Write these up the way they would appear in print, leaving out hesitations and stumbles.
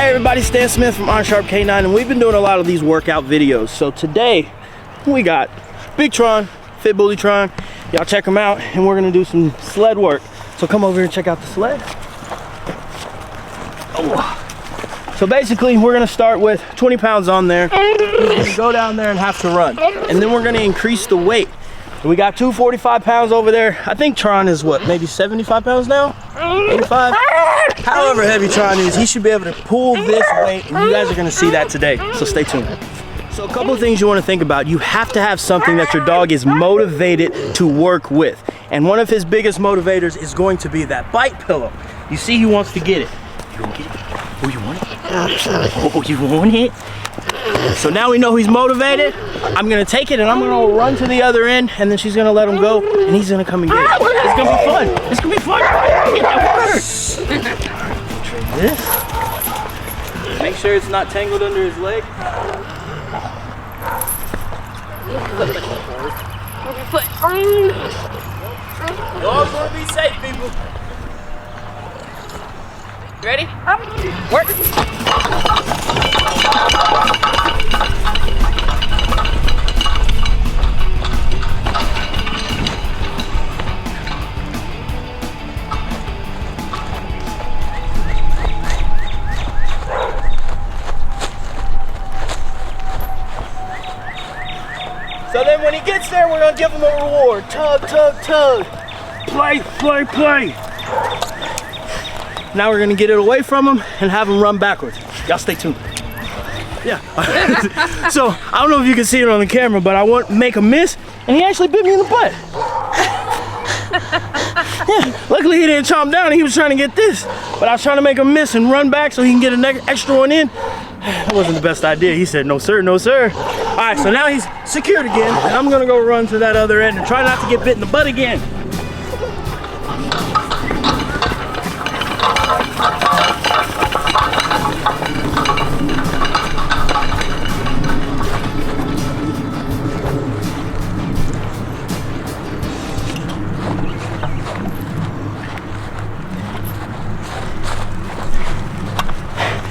Hi everybody, Stan Smith from Sharp K9, and we've been doing a lot of these workout videos. So today we got Big Tron, Fit Bully Tron. Y'all check him out, and we're gonna do some sled work. So come over here and check out the sled. Oh. So basically we're gonna start with 20 pounds on there. We're gonna go down there and have to run, and then we're gonna increase the weight. We got 245 pounds over there. I think Tron is what, maybe 75 pounds now? 85? However heavy Tron is, he should be able to pull this weight, and you guys are gonna see that today, so stay tuned. So a couple of things you wanna think about. You have to have something that your dog is motivated to work with. And one of his biggest motivators is going to be that bite pillow. You see he wants to get it. You gonna get it? Oh, you want it? Oh, you want it? So now we know he's motivated. I'm gonna take it and I'm gonna run to the other end, and then she's gonna let him go and he's gonna come and get it. It's gonna be fun. It's gonna be fun. Get that word. Trim this. Make sure it's not tangled under his leg. You always wanna be safe, people. Ready? Work. So then when he gets there, we're gonna give him a reward. Tug, tug, tug. Play, play, play. Now we're gonna get it away from him and have him run backwards. Y'all stay tuned. Yeah. So I don't know if you can see it on the camera, but I want to make a miss, and he actually bit me in the butt. Yeah. Luckily he didn't chomp down. He was trying to get this, but I was trying to make a miss and run back so he can get an extra one in. That wasn't the best idea. He said, "No sir, no sir." All right, so now he's secured again, and I'm gonna go run to that other end and try not to get bit in the butt again.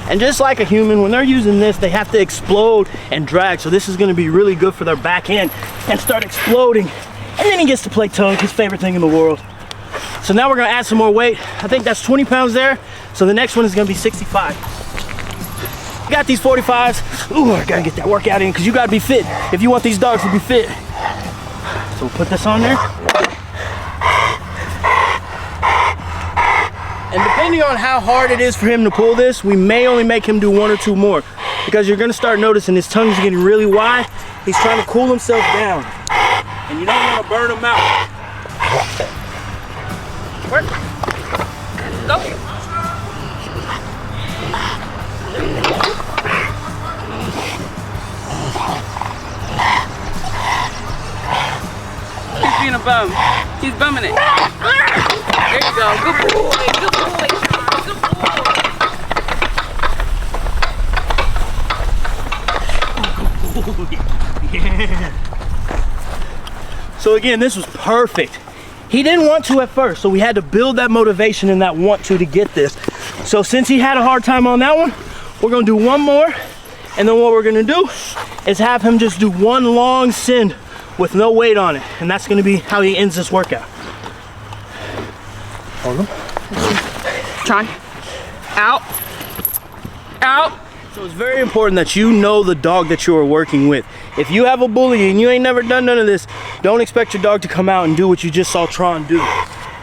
And just like a human, when they're using this, they have to explode and drag. So this is gonna be really good for their back end and start exploding. And then he gets to play tug, his favorite thing in the world. So now we're gonna add some more weight. I think that's 20 pounds there. So the next one is gonna be 65. Got these 45s. Ooh, I gotta get that workout in because you gotta be fit if you want these dogs to be fit. So we'll put this on there. And depending on how hard it is for him to pull this, we may only make him do one or two more, because you're gonna start noticing his tongue's getting really wide. He's trying to cool himself down, and you don't want to burn him out. Work. Go. He's being a bum. He's bumming it. There you go. Good boy. Good boy, Sean. Good boy. Yeah. So again, this was perfect. He didn't want to at first, so we had to build that motivation and that want to get this. So since he had a hard time on that one, we're gonna do one more, and then what we're gonna do is have him just do one long send with no weight on it, and that's gonna be how he ends this workout. Hold him. Tron. Out. Out. So it's very important that you know the dog that you are working with. If you have a bully and you ain't never done none of this, don't expect your dog to come out and do what you just saw Tron do.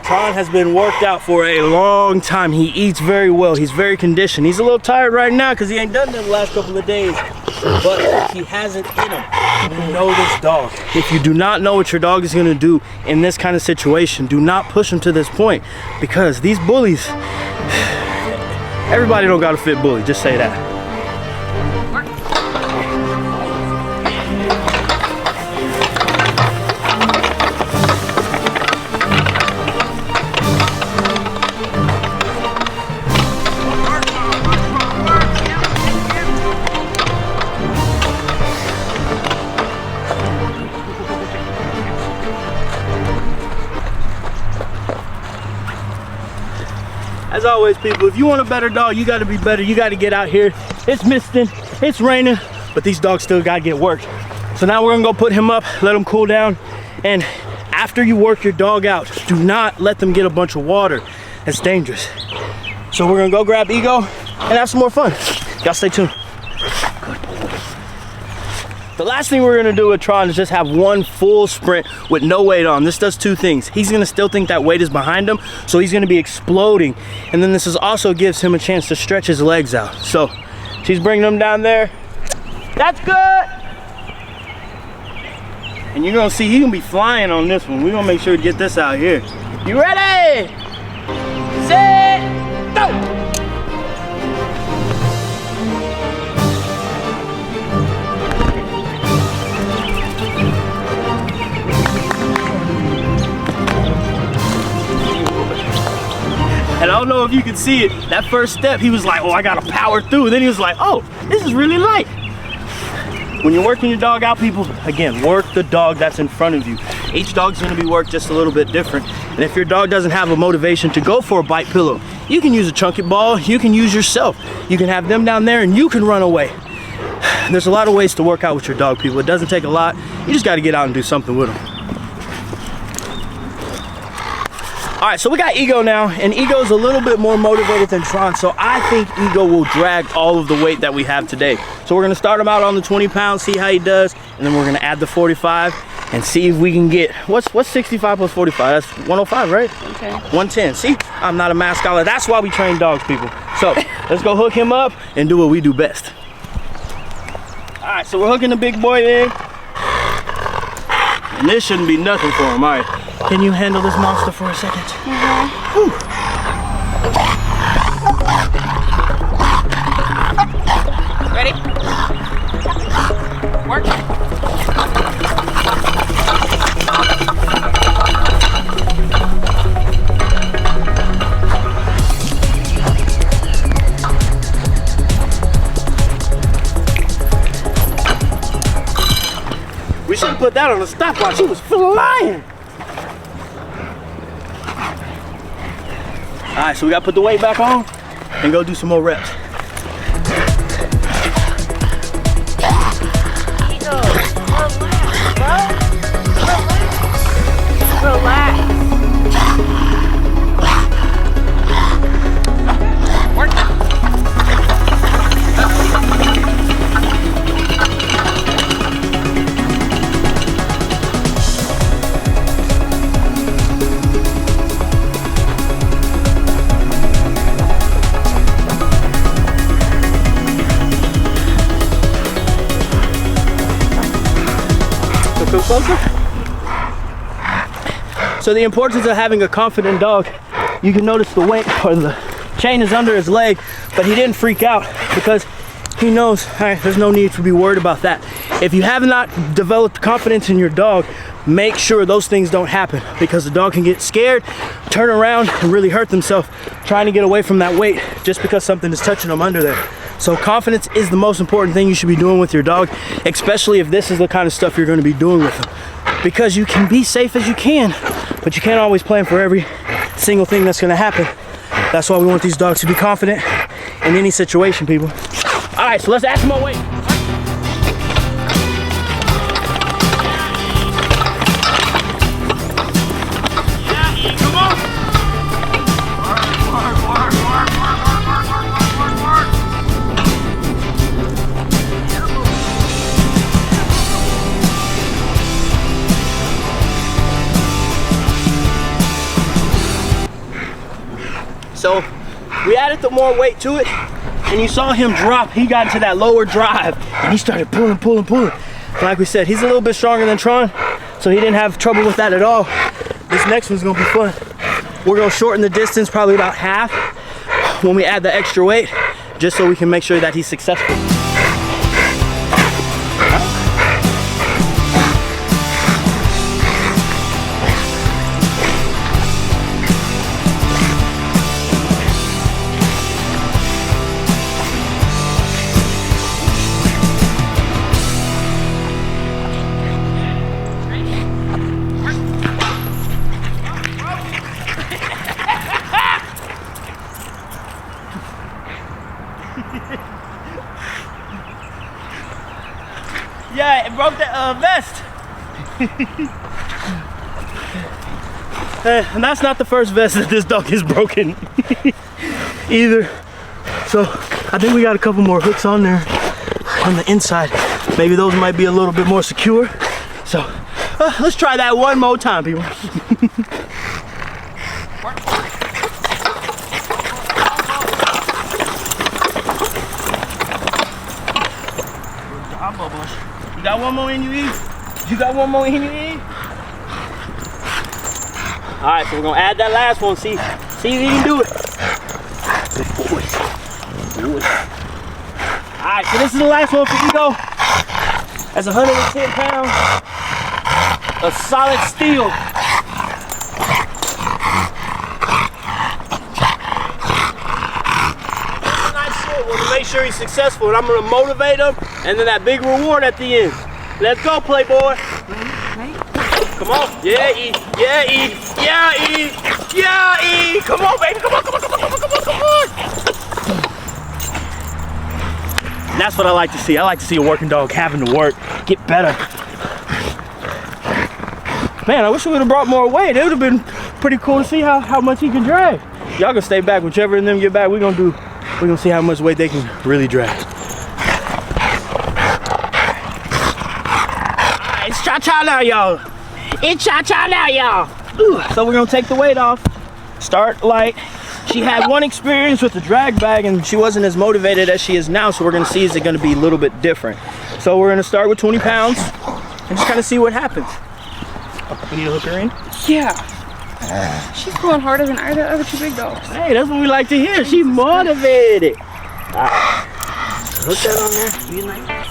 Tron has been worked out for a long time. He eats very well. He's very conditioned. He's a little tired right now because he ain't done that the last couple of days, but he has it in him. You know this dog. If you do not know what your dog is gonna do in this kind of situation, do not push him to this point, because these bullies, everybody don't got a fit bully, just say that. As always, people, if you want a better dog, you gotta be better. You gotta get out here. It's misting, it's raining, but these dogs still gotta get worked. So now we're gonna go put him up, let him cool down. And after you work your dog out, do not let them get a bunch of water. It's dangerous. So we're gonna go grab Ego and have some more fun. Y'all stay tuned. The last thing we're gonna do with Tron is just have one full sprint with no weight on. This does two things. He's gonna still think that weight is behind him, so he's gonna be exploding. And then this also gives him a chance to stretch his legs out. So she's bringing him down there. That's good. And you're gonna see he's gonna be flying on this one. We're gonna make sure to get this out here. You ready? Set, go! And I don't know if you can see it, that first step, he was like, oh, I gotta power through. Then he was like, oh, this is really light. When you're working your dog out, people, again, work the dog that's in front of you. Each dog's gonna be worked just a little bit different. And if your dog doesn't have a motivation to go for a bite pillow, you can use a chunky ball, you can use yourself. You can have them down there and you can run away. There's a lot of ways to work out with your dog, people. It doesn't take a lot. You just gotta get out and do something with them. All right, so we got Ego now, and Ego's a little bit more motivated than Tron, so I think Ego will drag all of the weight that we have today. So we're gonna start him out on the 20 pounds, see how he does, and then we're gonna add the 45 and see if we can get, what's 65 plus 45? That's 105, right? Okay. 110, see? I'm not a math scholar. That's why we train dogs, people. So let's go hook him up and do what we do best. All right, so we're hooking the big boy in. And this shouldn't be nothing for him, all right. Can you handle this monster for a second? Mm-hmm. Ready? Work. We should have put that on a stopwatch. She was flying. All right, so we gotta put the weight back on and go do some more reps. Relax. Work. Feel closer? So the importance of having a confident dog, you can notice the weight or the chain is under his leg, but he didn't freak out because he knows, all right, there's no need to be worried about that. If you have not developed confidence in your dog, make sure those things don't happen, because the dog can get scared, turn around and really hurt themselves trying to get away from that weight just because something is touching them under there. So confidence is the most important thing you should be doing with your dog, especially if this is the kind of stuff you're going to be doing with them, because you can be safe as you can, but you can't always plan for every single thing that's going to happen. That's why we want these dogs to be confident in any situation, people. All right, so let's add some more weight. So we added the more weight to it, and you saw him drop. He got into that lower drive, and he started pulling. But like we said, he's a little bit stronger than Tron, so he didn't have trouble with that at all. This next one's gonna be fun. We're gonna shorten the distance probably about half when we add the extra weight, just so we can make sure that he's successful. Yeah, it broke the vest. And that's not the first vest that this dog has broken either. So I think we got a couple more hooks on there on the inside. Maybe those might be a little bit more secure. So let's try that one more time, people. You got one more in you, Eve? You got one more in you, Eve? All right, so we're gonna add that last one. See if you can do it. Good boy. Good. All right, so this is the last one for Ego. That's 110 pounds of solid steel. To make sure he's successful, and I'm gonna motivate him, and then that big reward at the end. Let's go, Playboy. Come on. Yeah, E. Yeah, E. Yeah, E. Yeah, E. Come on, baby. Come on, come on, come on, come on, come on, come on. And that's what I like to see. I like to see a working dog having to work, get better. Man, I wish we would have brought more weight. It would have been pretty cool to see how much he can drag. Y'all gonna stay back. Whichever of them get back, we're gonna see how much weight they can really drag. Alright, it's cha-cha now, y'all. It's cha-cha now, y'all. So we're gonna take the weight off. Start light. She had one experience with the drag bag and she wasn't as motivated as she is now, so we're gonna see is it gonna be a little bit different. So we're gonna start with 20 pounds and just kind of see what happens. We need to hook her in? Yeah. She's pulling harder than either other two big dogs. Hey, that's what we like to hear. She's motivated. All right. Hook that on there. You like that?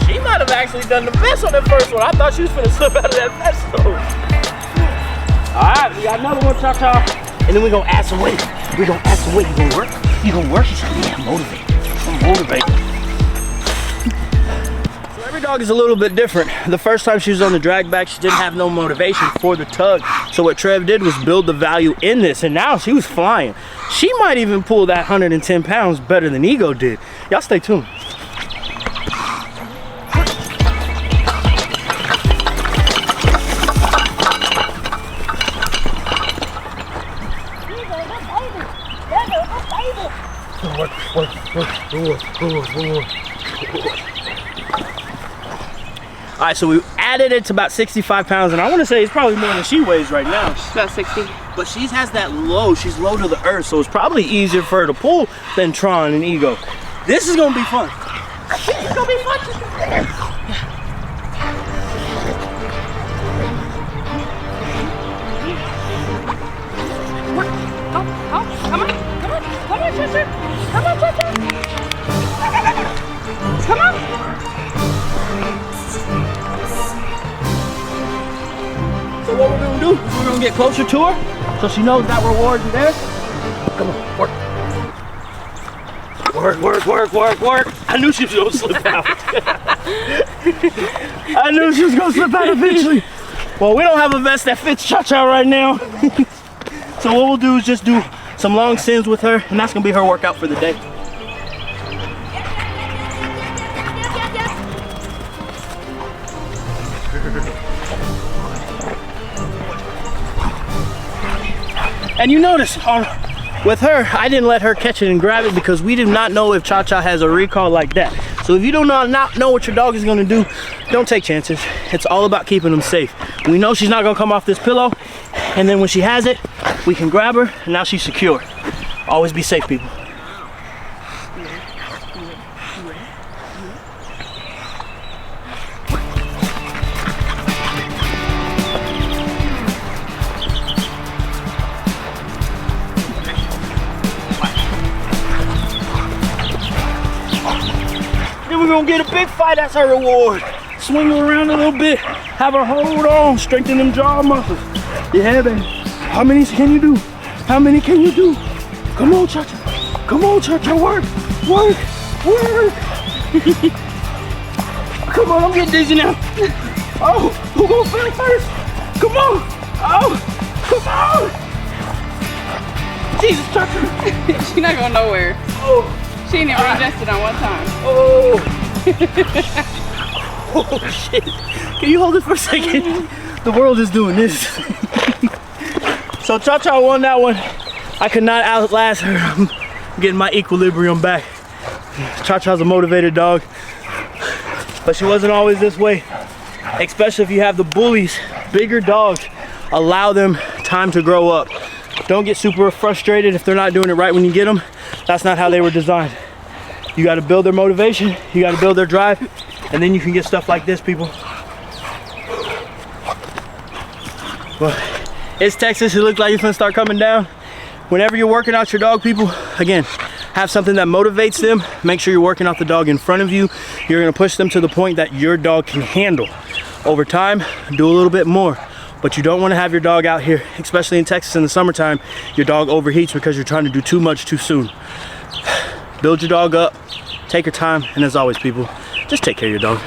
She might have actually done the best on that first one. I thought she was gonna slip out of that vest though. All right, we got another one, cha-cha. And then we're gonna add some weight. We're gonna add some weight. You gonna work? You gonna work? He said, yeah, motivate. I'm motivated. So every dog is a little bit different. The first time she was on the drag back, she didn't have no motivation for the tug. So what Trev did was build the value in this, and now she was flying. She might even pull that 110 pounds better than Ego did. Y'all stay tuned. All right, so we added it to about 65 pounds, and I want to say it's probably more than she weighs right now. She's about 60. But she has that low, she's low to the earth, so it's probably easier for her to pull than Tron and Ego. This is gonna be fun. This is gonna be fun. Come on, sister. Come on, sister. Come on. So what we're gonna do is we're gonna get closer to her so she knows that reward is there. Come on, work. Work, work, work, work, work. I knew she was gonna slip out. I knew she was gonna slip out eventually. Well, we don't have a vest that fits Cha-Cha right now. So what we'll do is just do some long sins with her, and that's gonna be her workout for the day. And you notice with her, I didn't let her catch it and grab it because we do not know if Cha-Cha has a recall like that. So if you do not know what your dog is gonna do, don't take chances. It's all about keeping them safe. We know she's not gonna come off this pillow, and then when she has it, we can grab her, and now she's secure. Always be safe, people. Then we're gonna get a big fight as her reward. Swing her around a little bit, have her hold on, strengthen them jaw muscles. Yeah, baby. How many can you do? How many can you do? Come on, Cha-Cha. Come on, Cha-Cha, work, work, work. come on, I'm getting dizzy now. Oh, who gonna fail first? Come on. Oh, come on. Jesus, Tucker. She's not going nowhere. Oh, She ain't even adjusted on one time. oh. Oh, shit. Can you hold it for a second? The world is doing this. So Cha-Cha won that one. I could not outlast her. I'm getting my equilibrium back. Cha-Cha's a motivated dog, but she wasn't always this way. Especially if you have the bullies, bigger dogs, allow them time to grow up. Don't get super frustrated if they're not doing it right when you get them. That's not how they were designed. You got to build their motivation, you got to build their drive, and then you can get stuff like this, people. Well, it's Texas. It looks like it's gonna start coming down. Whenever you're working out your dog, people, again, have something that motivates them. Make sure you're working out the dog in front of you. You're gonna push them to the point that your dog can handle. Over time, do a little bit more. But you don't wanna have your dog out here, especially in Texas in the summertime, your dog overheats because you're trying to do too much too soon. Build your dog up, take your time, and as always, people, just take care of your dog.